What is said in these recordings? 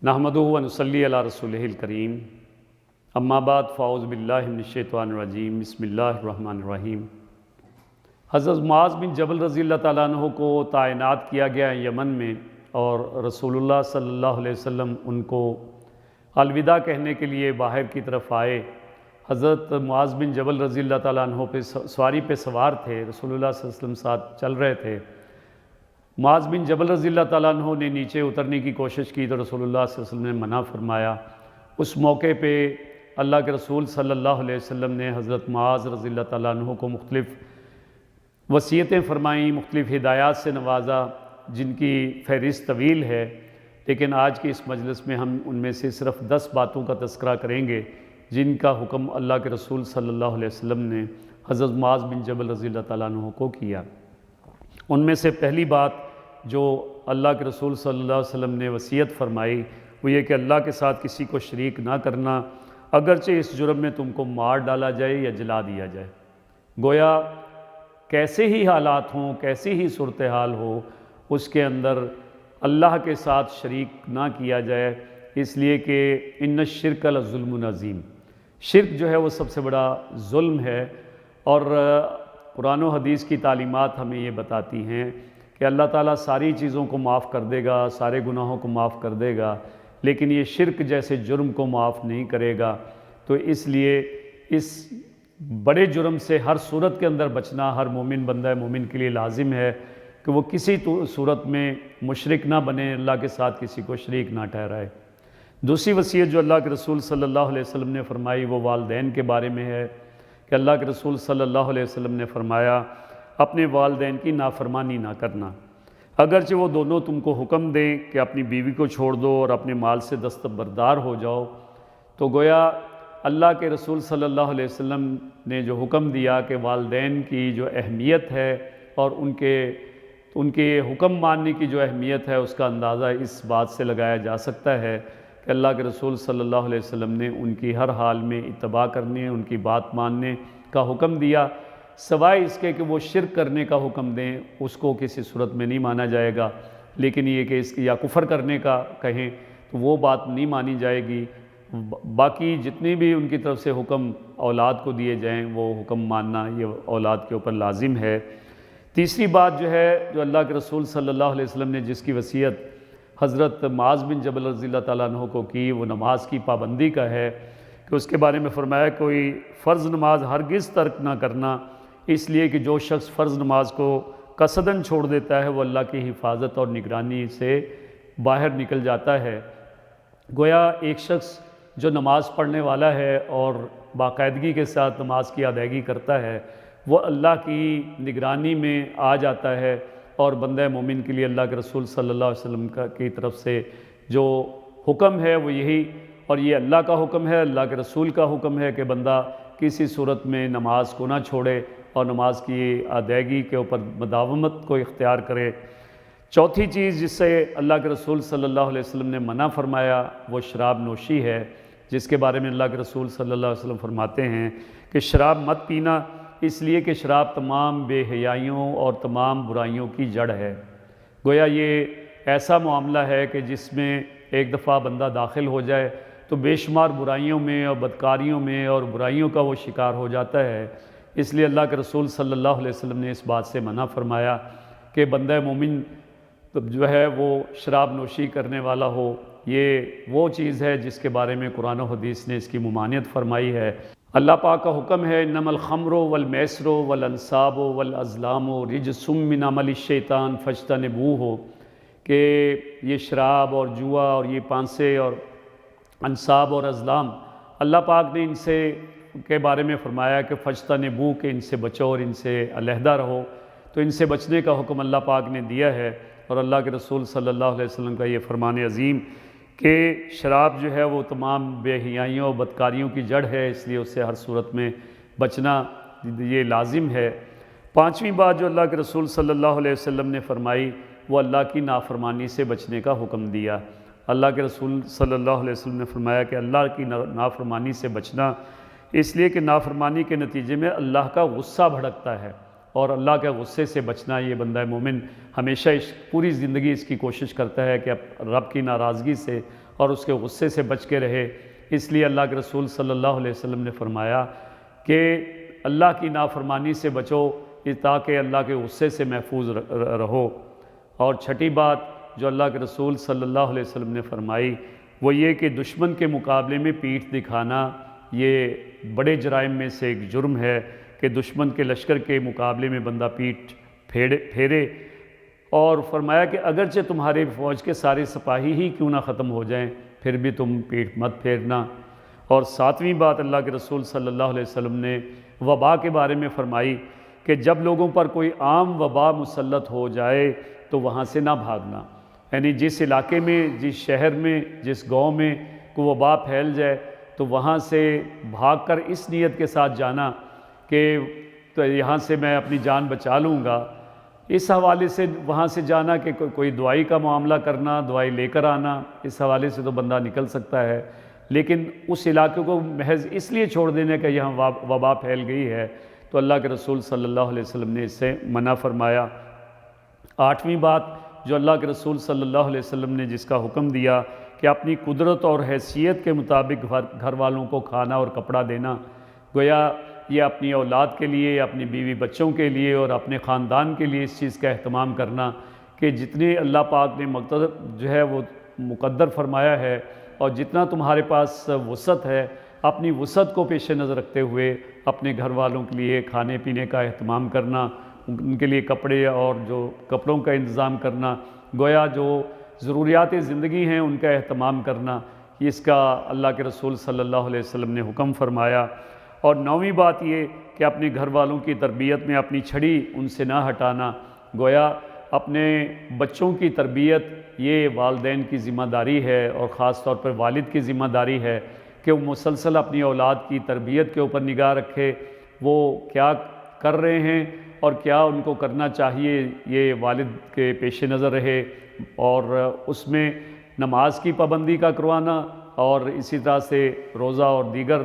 نحمدہ و نصلی علی رسولہ الکریم اما بعد فاعوذ باللہ من الشیطان الرجیم بسم اللہ الرحمن الرحیم۔ حضرت معاذ بن جبل رضی اللہ تعالیٰ عنہ کو تعینات کیا گیا یمن میں، اور رسول اللہ صلی اللہ علیہ وسلم ان کو الوداع کہنے کے لیے باہر کی طرف آئے۔ حضرت معاذ بن جبل رضی اللہ تعالیٰ عنہ پہ سواری پہ سوار تھے، رسول اللہ صلی اللہ علیہ وسلم ساتھ چل رہے تھے۔ معاذ بن جبل رضی اللہ تعالیٰ عنہ نے نیچے اترنے کی کوشش کی تو رسول اللہ صلی اللہ علیہ وسلم نے منع فرمایا۔ اس موقع پہ اللہ کے رسول صلی اللہ علیہ وسلم نے حضرت معاذ رضی اللہ تعالیٰ عنہ کو مختلف وصیتیں فرمائیں، مختلف ہدایات سے نوازا، جن کی فہرست طویل ہے، لیکن آج کے اس مجلس میں ہم ان میں سے صرف 10 باتوں کا تذکرہ کریں گے جن کا حکم اللہ کے رسول صلی اللہ علیہ وسلم نے حضرت معاذ بن جبل رضی اللہ تعالیٰ عنہ کو کیا۔ ان میں سے پہلی بات جو اللہ کے رسول صلی اللہ علیہ وسلم نے وصیت فرمائی وہ یہ کہ اللہ کے ساتھ کسی کو شریک نہ کرنا، اگرچہ اس جرم میں تم کو مار ڈالا جائے یا جلا دیا جائے۔ گویا کیسے ہی حالات ہوں، کیسی ہی صورتحال ہو، اس کے اندر اللہ کے ساتھ شریک نہ کیا جائے، اس لیے کہ ان الشرک لظلم عظیم، شرک جو ہے وہ سب سے بڑا ظلم ہے۔ اور قرآن و حدیث کی تعلیمات ہمیں یہ بتاتی ہیں کہ اللہ تعالیٰ ساری چیزوں کو معاف کر دے گا، سارے گناہوں کو معاف کر دے گا، لیکن یہ شرک جیسے جرم کو معاف نہیں کرے گا۔ تو اس لیے اس بڑے جرم سے ہر صورت کے اندر بچنا ہر مومن بندہ مومن کے لیے لازم ہے کہ وہ کسی صورت میں مشرک نہ بنے، اللہ کے ساتھ کسی کو شریک نہ ٹھہرائے۔ دوسری وصیت جو اللہ کے رسول صلی اللہ علیہ وسلم نے فرمائی وہ والدین کے بارے میں ہے کہ اللہ کے رسول صلی اللہ علیہ وسلم نے فرمایا اپنے والدین کی نافرمانی نہ کرنا، اگرچہ وہ دونوں تم کو حکم دیں کہ اپنی بیوی کو چھوڑ دو اور اپنے مال سے دستبردار ہو جاؤ۔ تو گویا اللہ کے رسول صلی اللہ علیہ وسلم نے جو حکم دیا کہ والدین کی جو اہمیت ہے اور ان کے حکم ماننے کی جو اہمیت ہے اس کا اندازہ اس بات سے لگایا جا سکتا ہے کہ اللہ کے رسول صلی اللہ علیہ وسلم نے ان کی ہر حال میں اتباع کرنے، ان کی بات ماننے کا حکم دیا، سوائے اس کے کہ وہ شرک کرنے کا حکم دیں، اس کو کسی صورت میں نہیں مانا جائے گا، لیکن یہ کہ اس یا کفر کرنے کا کہیں تو وہ بات نہیں مانی جائے گی۔ باقی جتنے بھی ان کی طرف سے حکم اولاد کو دیے جائیں وہ حکم ماننا یہ اولاد کے اوپر لازم ہے۔ تیسری بات جو ہے جو اللہ کے رسول صلی اللہ علیہ وسلم نے جس کی وصیت حضرت معاذ بن جبل رضی اللہ تعالیٰ عنہ کو کی وہ نماز کی پابندی کا ہے کہ اس کے بارے میں فرمایا کوئی فرض نماز ہرگز ترک نہ کرنا، اس لیے کہ جو شخص فرض نماز کو قصداً چھوڑ دیتا ہے وہ اللہ کی حفاظت اور نگرانی سے باہر نکل جاتا ہے۔ گویا ایک شخص جو نماز پڑھنے والا ہے اور باقاعدگی کے ساتھ نماز کی ادائیگی کرتا ہے وہ اللہ کی نگرانی میں آ جاتا ہے، اور بندہ مومن کے لیے اللہ کے رسول صلی اللہ علیہ وسلم کی طرف سے جو حکم ہے وہ یہی، اور یہ اللہ کا حکم ہے، اللہ کے رسول کا حکم ہے کہ بندہ کسی صورت میں نماز کو نہ چھوڑے اور نماز کی ادائیگی کے اوپر مداومت کو اختیار کرے۔ چوتھی چیز جس سے اللہ کے رسول صلی اللہ علیہ وسلم نے منع فرمایا وہ شراب نوشی ہے، جس کے بارے میں اللہ کے رسول صلی اللہ علیہ وسلم فرماتے ہیں کہ شراب مت پینا، اس لیے کہ شراب تمام بے حیائیوں اور تمام برائیوں کی جڑ ہے۔ گویا یہ ایسا معاملہ ہے کہ جس میں ایک دفعہ بندہ داخل ہو جائے تو بے شمار برائیوں میں اور بدکاریوں میں اور برائیوں کا وہ شکار ہو جاتا ہے۔ اس لیے اللہ کے رسول صلی اللہ علیہ وسلم نے اس بات سے منع فرمایا کہ بندہ مومن جو ہے وہ شراب نوشی کرنے والا ہو۔ یہ وہ چیز ہے جس کے بارے میں قرآن و حدیث نے اس کی ممانعت فرمائی ہے۔ اللہ پاک کا حکم ہے انما الخمر والمیسر والانصاب والازلام رجس من عمل الشیطان فاجتنبوہ، کہ یہ شراب اور جوا اور یہ پانسے اور انصاب اور ازلام اللہ پاک نے ان سے کے بارے میں فرمایا کہ فاجتنبوہ، کہ ان سے بچو اور ان سے علیحدہ رہو۔ تو ان سے بچنے کا حکم اللہ پاک نے دیا ہے، اور اللہ کے رسول صلی اللہ علیہ وسلم کا یہ فرمان عظیم کہ شراب جو ہے وہ تمام بے حیائیوں اور بدکاریوں کی جڑ ہے، اس لیے اس سے ہر صورت میں بچنا یہ لازم ہے۔ پانچویں بات جو اللہ کے رسول صلی اللہ علیہ وسلم نے فرمائی وہ اللہ کی نافرمانی سے بچنے کا حکم دیا۔ اللہ کے رسول صلی اللہ علیہ وسلم نے فرمایا کہ اللہ کی نافرمانی سے بچنا، اس لیے کہ نافرمانی کے نتیجے میں اللہ کا غصہ بھڑکتا ہے، اور اللہ کے غصے سے بچنا یہ بندہ مومن ہمیشہ پوری زندگی اس کی کوشش کرتا ہے کہ رب کی ناراضگی سے اور اس کے غصے سے بچ کے رہے۔ اس لیے اللہ کے رسول صلی اللہ علیہ وسلم نے فرمایا کہ اللہ کی نافرمانی سے بچو تاکہ اللہ کے غصے سے محفوظ رہو۔ اور چھٹی بات جو اللہ کے رسول صلی اللہ علیہ وسلم نے فرمائی وہ یہ کہ دشمن کے مقابلے میں پیٹھ دکھانا یہ بڑے جرائم میں سے ایک جرم ہے کہ دشمن کے لشکر کے مقابلے میں بندہ پیٹھ پھیرے، اور فرمایا کہ اگرچہ تمہارے فوج کے سارے سپاہی ہی کیوں نہ ختم ہو جائیں پھر بھی تم پیٹھ مت پھیرنا۔ اور ساتویں بات اللہ کے رسول صلی اللہ علیہ وسلم نے وبا کے بارے میں فرمائی کہ جب لوگوں پر کوئی عام وبا مسلط ہو جائے تو وہاں سے نہ بھاگنا، یعنی جس علاقے میں، جس شہر میں، جس گاؤں میں کوئی وبا پھیل جائے تو وہاں سے بھاگ کر اس نیت کے ساتھ جانا کہ تو یہاں سے میں اپنی جان بچا لوں گا، اس حوالے سے وہاں سے جانا کہ کوئی دوائی کا معاملہ کرنا، دوائی لے کر آنا، اس حوالے سے تو بندہ نکل سکتا ہے، لیکن اس علاقے کو محض اس لیے چھوڑ دینے کہ یہاں وبا پھیل گئی ہے تو اللہ کے رسول صلی اللہ علیہ وسلم نے اس سے منع فرمایا۔ آٹھویں بات جو اللہ کے رسول صلی اللہ علیہ وسلم نے جس کا حکم دیا کہ اپنی قدرت اور حیثیت کے مطابق گھر والوں کو کھانا اور کپڑا دینا، گویا یہ اپنی اولاد کے لیے، اپنی بیوی بچوں کے لیے اور اپنے خاندان کے لیے اس چیز کا اہتمام کرنا کہ جتنے اللہ پاک نے وہ مقدر فرمایا ہے اور جتنا تمہارے پاس وسعت ہے، اپنی وسعت کو پیش نظر رکھتے ہوئے اپنے گھر والوں کے لیے کھانے پینے کا اہتمام کرنا، ان کے لیے کپڑے اور جو کپڑوں کا انتظام کرنا، گویا جو ضروریات زندگی ہیں ان کا اہتمام کرنا، اس کا اللہ کے رسول صلی اللہ علیہ وسلم نے حکم فرمایا۔ اور نویں بات یہ کہ اپنے گھر والوں کی تربیت میں اپنی چھڑی ان سے نہ ہٹانا، گویا اپنے بچوں کی تربیت یہ والدین کی ذمہ داری ہے اور خاص طور پر والد کی ذمہ داری ہے کہ وہ مسلسل اپنی اولاد کی تربیت کے اوپر نگاہ رکھے، وہ کیا کر رہے ہیں اور کیا ان کو کرنا چاہیے یہ والد کے پیش نظر رہے، اور اس میں نماز کی پابندی کا کروانا اور اسی طرح سے روزہ اور دیگر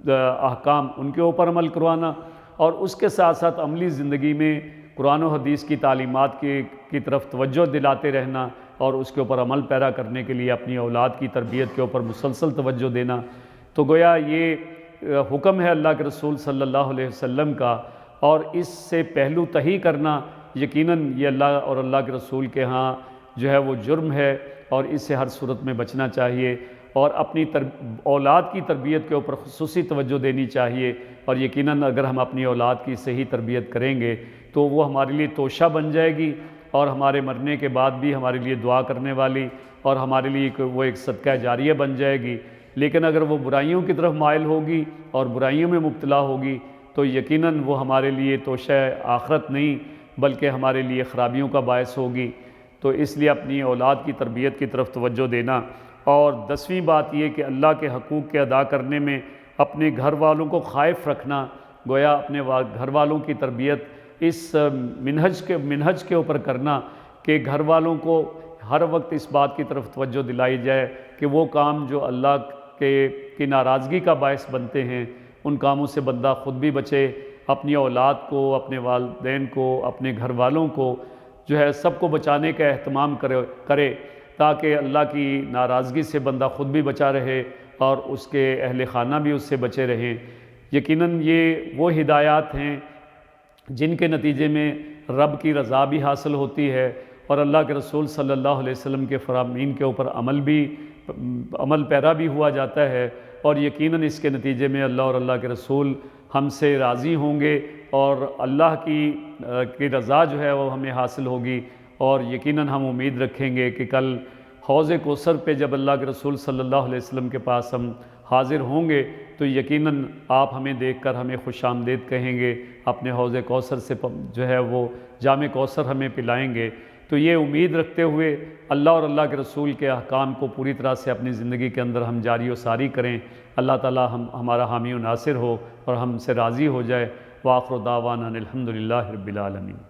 احکام ان کے اوپر عمل کروانا، اور اس کے ساتھ ساتھ عملی زندگی میں قرآن و حدیث کی تعلیمات کی طرف توجہ دلاتے رہنا اور اس کے اوپر عمل پیرا کرنے کے لیے اپنی اولاد کی تربیت کے اوپر مسلسل توجہ دینا۔ تو گویا یہ حکم ہے اللہ کے رسول صلی اللہ علیہ وسلم کا، اور اس سے پہلو تہی کرنا یقیناً یہ اللہ اور اللہ کے رسول کے ہاں وہ جرم ہے، اور اس سے ہر صورت میں بچنا چاہیے اور اپنی اولاد کی تربیت کے اوپر خصوصی توجہ دینی چاہیے، اور یقیناً اگر ہم اپنی اولاد کی صحیح تربیت کریں گے تو وہ ہمارے لیے توشہ بن جائے گی اور ہمارے مرنے کے بعد بھی ہمارے لیے دعا کرنے والی اور ہمارے لیے وہ ایک صدقہ جاریہ بن جائے گی۔ لیکن اگر وہ برائیوں کی طرف مائل ہوگی اور برائیوں میں مبتلا ہوگی تو یقیناً وہ ہمارے لیے توشہ آخرت نہیں بلکہ ہمارے لیے خرابیوں کا باعث ہوگی۔ تو اس لیے اپنی اولاد کی تربیت کی طرف توجہ دینا۔ اور 10ویں بات یہ کہ اللہ کے حقوق کے ادا کرنے میں اپنے گھر والوں کو خائف رکھنا، گویا اپنے گھر والوں کی تربیت اس منہج کے اوپر کرنا کہ گھر والوں کو ہر وقت اس بات کی طرف توجہ دلائی جائے کہ وہ کام جو اللہ کی ناراضگی کا باعث بنتے ہیں ان کاموں سے بندہ خود بھی بچے، اپنی اولاد کو، اپنے والدین کو، اپنے گھر والوں کو سب کو بچانے کا اہتمام کرے تاکہ اللہ کی ناراضگی سے بندہ خود بھی بچا رہے اور اس کے اہل خانہ بھی اس سے بچے رہیں۔ یقیناً یہ وہ ہدایات ہیں جن کے نتیجے میں رب کی رضا بھی حاصل ہوتی ہے اور اللہ کے رسول صلی اللہ علیہ وسلم کے فرامین کے اوپر عمل پیرا بھی ہوا جاتا ہے، اور یقیناً اس کے نتیجے میں اللہ اور اللہ کے رسول ہم سے راضی ہوں گے اور اللہ کی رضا وہ ہمیں حاصل ہوگی، اور یقیناً ہم امید رکھیں گے کہ کل حوض کوثر پہ جب اللہ کے رسول صلی اللہ علیہ وسلم کے پاس ہم حاضر ہوں گے تو یقیناً آپ ہمیں دیکھ کر ہمیں خوش آمدید کہیں گے، اپنے حوض کوثر سے وہ جام کوثر ہمیں پلائیں گے۔ تو یہ امید رکھتے ہوئے اللہ اور اللہ کے رسول کے احکام کو پوری طرح سے اپنی زندگی کے اندر ہم جاری و ساری کریں، اللہ تعالی ہمارا حامی و ناصر ہو اور ہم سے راضی ہو جائے۔ وآخر دعوانا الحمدللہ رب العالمین۔